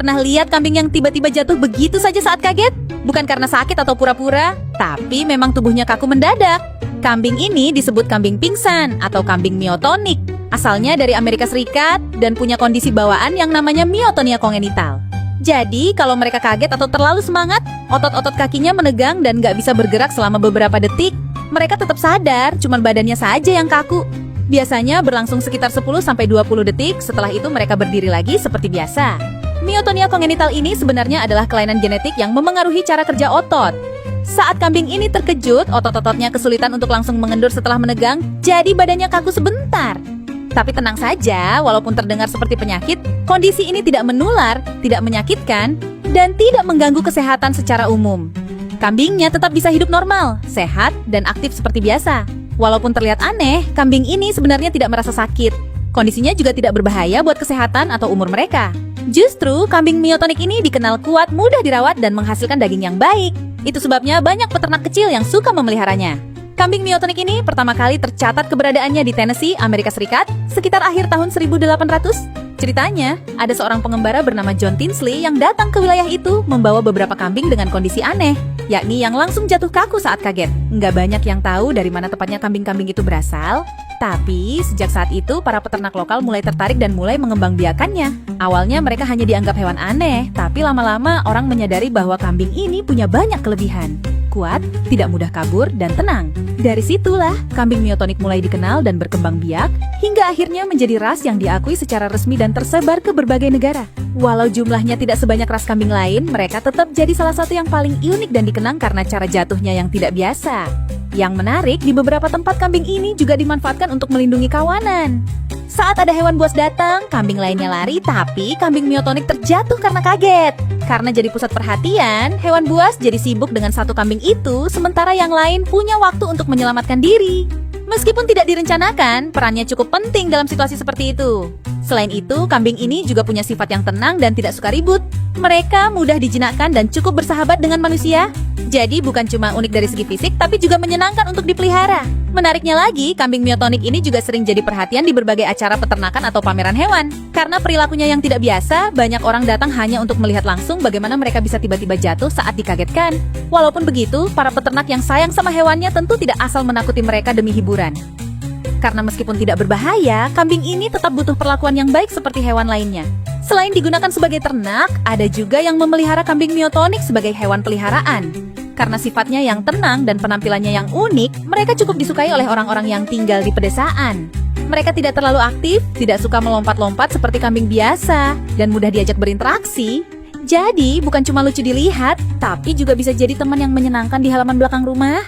pernah lihat kambing yang tiba-tiba jatuh begitu saja saat kaget? Bukan karena sakit atau pura-pura, tapi memang tubuhnya kaku mendadak. Kambing ini disebut kambing pingsan atau kambing myotonik. Asalnya dari Amerika Serikat dan punya kondisi bawaan yang namanya myotonia kongenital. Jadi, kalau mereka kaget atau terlalu semangat, otot-otot kakinya menegang dan nggak bisa bergerak selama beberapa detik. Mereka tetap sadar, cuman badannya saja yang kaku. Biasanya berlangsung sekitar 10-20 detik, setelah itu mereka berdiri lagi seperti biasa. Myotonia kongenital ini sebenarnya adalah kelainan genetik yang memengaruhi cara kerja otot. Saat kambing ini terkejut, otot-ototnya kesulitan untuk langsung mengendur setelah menegang, jadi badannya kaku sebentar. Tapi tenang saja, walaupun terdengar seperti penyakit, kondisi ini tidak menular, tidak menyakitkan, dan tidak mengganggu kesehatan secara umum. Kambingnya tetap bisa hidup normal, sehat, dan aktif seperti biasa. Walaupun terlihat aneh, kambing ini sebenarnya tidak merasa sakit. Kondisinya juga tidak berbahaya buat kesehatan atau umur mereka. Justru, kambing myotonik ini dikenal kuat, mudah dirawat, dan menghasilkan daging yang baik. Itu sebabnya banyak peternak kecil yang suka memeliharanya. Kambing myotonik ini pertama kali tercatat keberadaannya di Tennessee, Amerika Serikat, sekitar akhir tahun 1800. Ceritanya, ada seorang pengembara bernama John Tinsley yang datang ke wilayah itu membawa beberapa kambing dengan kondisi aneh, yakni yang langsung jatuh kaku saat kaget. Nggak banyak yang tahu dari mana tepatnya kambing-kambing itu berasal, tapi sejak saat itu para peternak lokal mulai tertarik dan mulai mengembangbiakannya. Awalnya mereka hanya dianggap hewan aneh, tapi lama-lama orang menyadari bahwa kambing ini punya banyak kelebihan. Kuat, tidak mudah kabur, dan tenang. Dari situlah, kambing myotonik mulai dikenal dan berkembang biak, hingga akhirnya menjadi ras yang diakui secara resmi dan tersebar ke berbagai negara. Walau jumlahnya tidak sebanyak ras kambing lain, mereka tetap jadi salah satu yang paling unik dan dikenang karena cara jatuhnya yang tidak biasa. Yang menarik, di beberapa tempat kambing ini juga dimanfaatkan untuk melindungi kawanan. Saat ada hewan buas datang, kambing lainnya lari, tapi kambing myotonik terjatuh karena kaget. Karena jadi pusat perhatian, hewan buas jadi sibuk dengan satu kambing itu, sementara yang lain punya waktu untuk menyelamatkan diri. Meskipun tidak direncanakan, perannya cukup penting dalam situasi seperti itu. Selain itu, kambing ini juga punya sifat yang tenang dan tidak suka ribut. Mereka mudah dijinakkan dan cukup bersahabat dengan manusia. Jadi bukan cuma unik dari segi fisik, tapi juga menyenangkan untuk dipelihara. Menariknya lagi, kambing myotonik ini juga sering jadi perhatian di berbagai acara peternakan atau pameran hewan. Karena perilakunya yang tidak biasa, banyak orang datang hanya untuk melihat langsung bagaimana mereka bisa tiba-tiba jatuh saat dikagetkan. Walaupun begitu, para peternak yang sayang sama hewannya tentu tidak asal menakuti mereka demi hiburan. Karena meskipun tidak berbahaya, kambing ini tetap butuh perlakuan yang baik seperti hewan lainnya. Selain digunakan sebagai ternak, ada juga yang memelihara kambing myotonik sebagai hewan peliharaan. Karena sifatnya yang tenang dan penampilannya yang unik, mereka cukup disukai oleh orang-orang yang tinggal di pedesaan. Mereka tidak terlalu aktif, tidak suka melompat-lompat seperti kambing biasa, dan mudah diajak berinteraksi. Jadi, bukan cuma lucu dilihat, tapi juga bisa jadi teman yang menyenangkan di halaman belakang rumah.